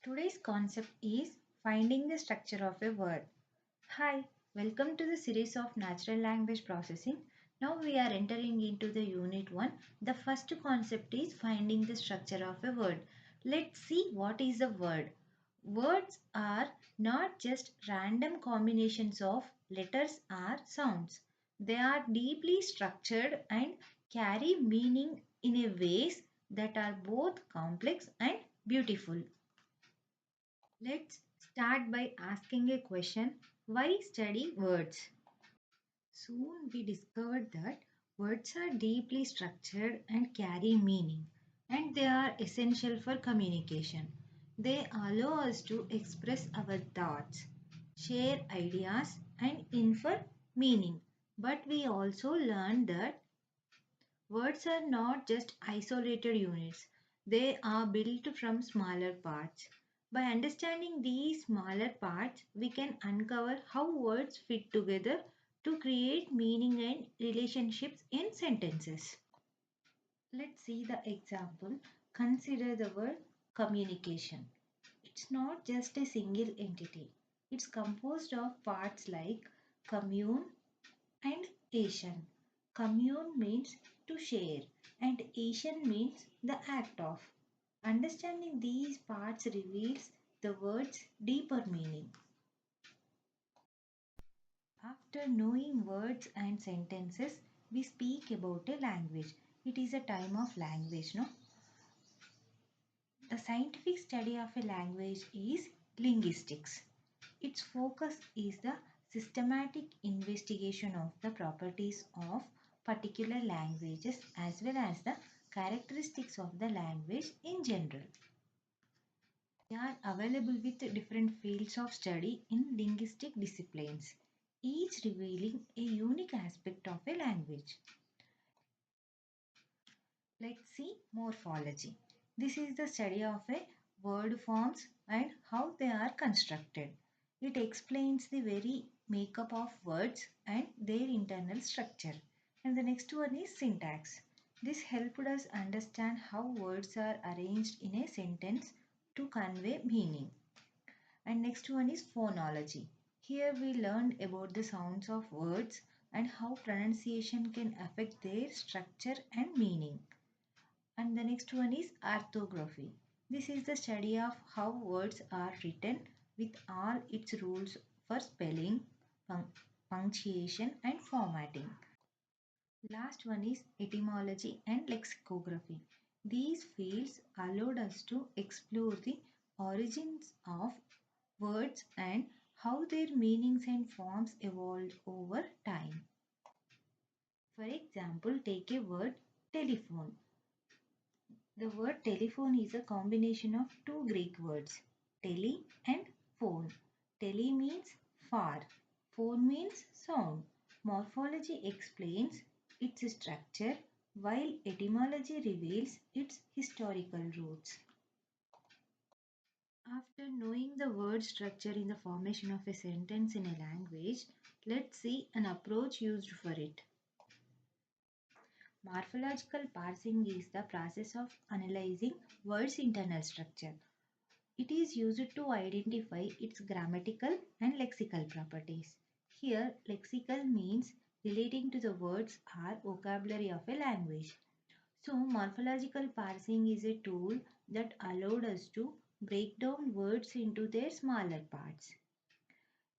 Today's concept is finding the structure of a word. Hi, welcome to the series of natural language processing. Now we are entering into the unit 1. The first concept is finding the structure of a word. Let's see what is a word. Words are not just random combinations of letters or sounds. They are deeply structured and carry meaning in a ways that are both complex and beautiful. Let's start by asking a question. Why study words? Soon we discovered that words are deeply structured and carry meaning, and they are essential for communication. They allow us to express our thoughts, share ideas, and infer meaning. But we also learned that words are not just isolated units, they are built from smaller parts. By understanding these smaller parts, we can uncover how words fit together to create meaning and relationships in sentences. Let's see the example. Consider the word communication. It's not just a single entity, it's composed of parts like commune and Asian. Commune means to share, and Asian means the act of. Understanding these parts reveals the word's deeper meaning. After knowing words and sentences, we speak about a language. It is a time of language, no? The scientific study of a language is linguistics. Its focus is the systematic investigation of the properties of particular languages as well as the characteristics of the language in general. They are available with different fields of study in linguistic disciplines, each revealing a unique aspect of a language. Let's see morphology. This is the study of a word forms and how they are constructed. It explains the very makeup of words and their internal structure. And the next one is syntax. This helped us understand how words are arranged in a sentence to convey meaning. And next one is phonology. Here we learned about the sounds of words and how pronunciation can affect their structure and meaning. And the next one is orthography. This is the study of how words are written with all its rules for spelling, punctuation and formatting. Last one is etymology and lexicography. These fields allowed us to explore the origins of words and how their meanings and forms evolved over time. For example, take a word telephone. The word telephone is a combination of two Greek words, tele and phone. Tele means far, phone means sound. Morphology explains its structure while etymology reveals its historical roots. After knowing the word structure in the formation of a sentence in a language, let's see an approach used for it. Morphological parsing is the process of analyzing words' internal structure. It is used to identify its grammatical and lexical properties. Here, lexical means relating to the words or vocabulary of a language. So, morphological parsing is a tool that allowed us to break down words into their smaller parts.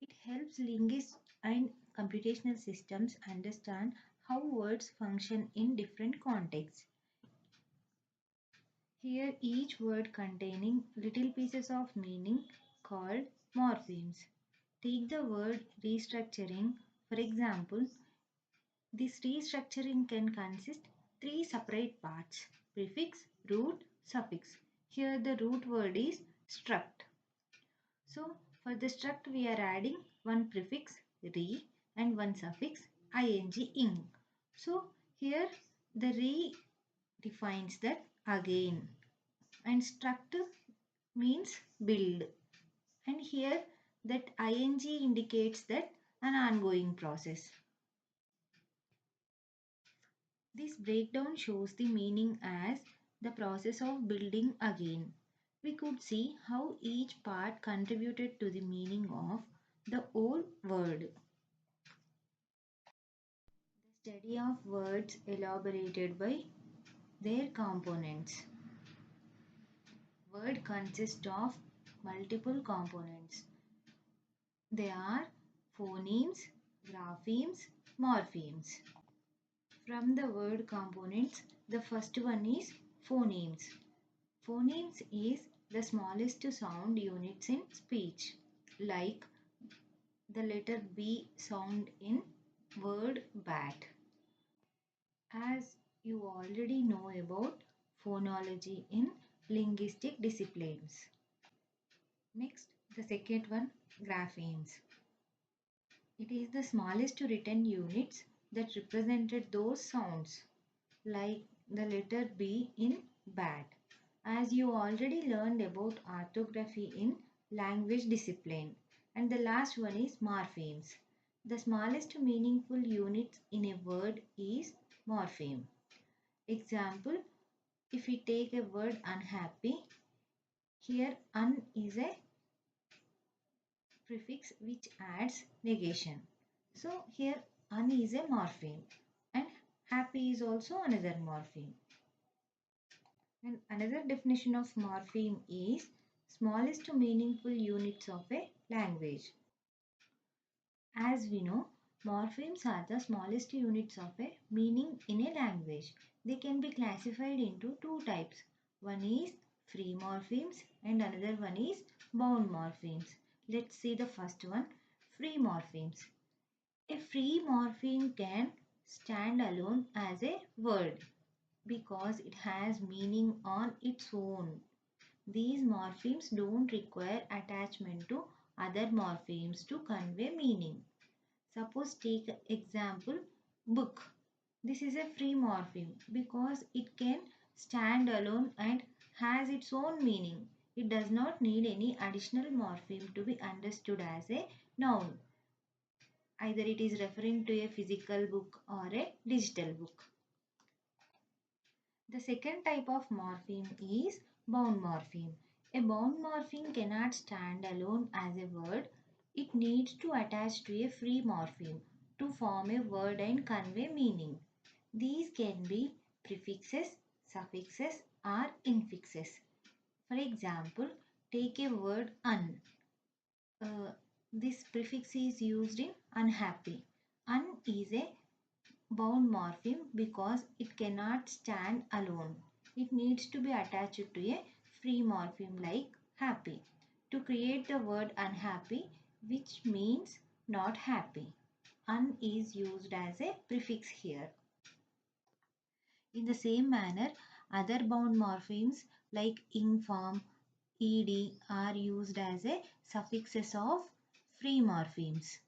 It helps linguists and computational systems understand how words function in different contexts. Here each word containing little pieces of meaning called morphemes. Take the word restructuring. For example, this restructuring can consist three separate parts: prefix, root, suffix. Here the root word is struct. So for the struct we are adding one prefix re and one suffix ing. So here the re defines that again and struct means build, and here that ing indicates that an ongoing process. This breakdown shows the meaning as the process of building again. we could see how each part contributed to the meaning of the whole word. The study of words elaborated by their components. Word consists of multiple components. They are phonemes, graphemes, morphemes. From the word components, the first one is phonemes. Phonemes is the smallest sound units in speech, like the letter B sound in word bat. As you already know about phonology in linguistic disciplines. Next, the second one, graphemes. It is the smallest written units that represented those sounds, like the letter B in bat. As you already learned about orthography in language discipline. And the last one is morphemes. The smallest meaningful units in a word is morpheme. Example, if we take a word unhappy, here un is a prefix which adds negation. So here un is a morpheme and happy is also another morpheme. And another definition of morpheme is smallest meaningful units of a language. As we know, morphemes are the smallest units of a meaning in a language. They can be classified into two types. One is free morphemes and another one is bound morphemes. Let's see the first one, free morphemes. A free morpheme can stand alone as a word because it has meaning on its own. These morphemes don't require attachment to other morphemes to convey meaning. Suppose take example book. This is a free morpheme because it can stand alone and has its own meaning. It does not need any additional morpheme to be understood as a noun. Either it is referring to a physical book or a digital book. The second type of morpheme is bound morpheme. A bound morpheme cannot stand alone as a word. It needs to attach to a free morpheme to form a word and convey meaning. These can be prefixes, suffixes or infixes. For example, take a word un. This prefix is used in unhappy. Un is a bound morpheme because it cannot stand alone. It needs to be attached to a free morpheme like happy to create the word unhappy, which means not happy. Un is used as a prefix here. In the same manner, other bound morphemes like infirm, ed are used as a suffixes of free morphemes.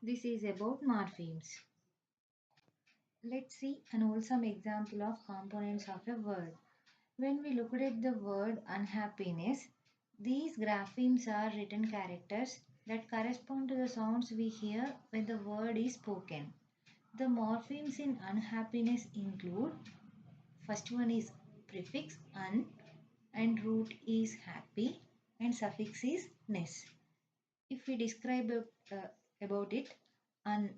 This is about morphemes. Let's see an wholesome example of components of a word. When we look at the word unhappiness, these graphemes are written characters that correspond to the sounds we hear when the word is spoken. The morphemes in unhappiness include, first one is prefix un and root is happy and suffix is ness. If we describe about it, un,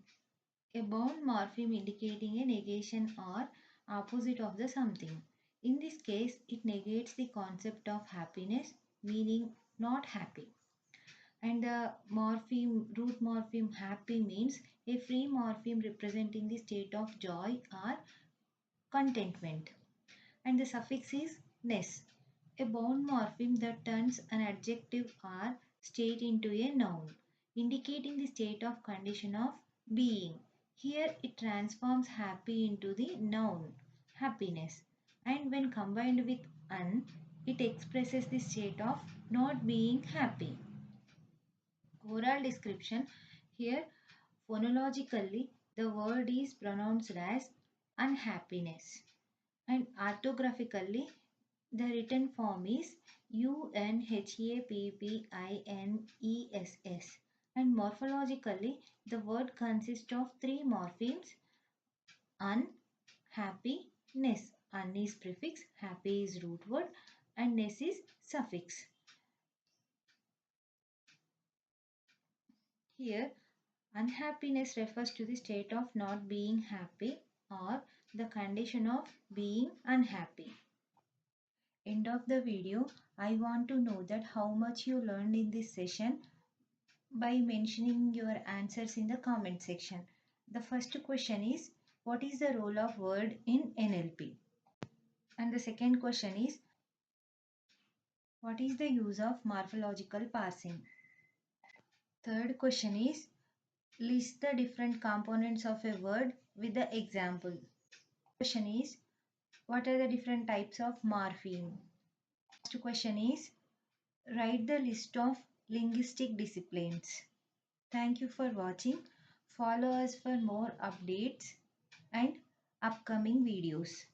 a bound morpheme indicating a negation or opposite of the something. In this case, it negates the concept of happiness, meaning not happy. And the morpheme, root morpheme happy means a free morpheme representing the state of joy or contentment. And the suffix is ness, a bound morpheme that turns an adjective or state into a noun, indicating the state of condition of being. Here it transforms happy into the noun, happiness. And when combined with un, it expresses the state of not being happy. Oral description. Here, phonologically, the word is pronounced as unhappiness. And orthographically, the written form is unhappiness. And morphologically, the word consists of three morphemes: un, happy, ness. Un is prefix, happy is root word, and ness is suffix. Here, unhappiness refers to the state of not being happy or the condition of being unhappy. End of the video. I want to know that how much you learned in this session by mentioning your answers in the comment section. The first question is, what is the role of word in NLP? And the second question is, what is the use of morphological parsing? Third question is, list the different components of a word with the example. Question is, what are the different types of morpheme? Next question is, write the list of linguistic disciplines. Thank you for watching. Follow us for more updates and upcoming videos.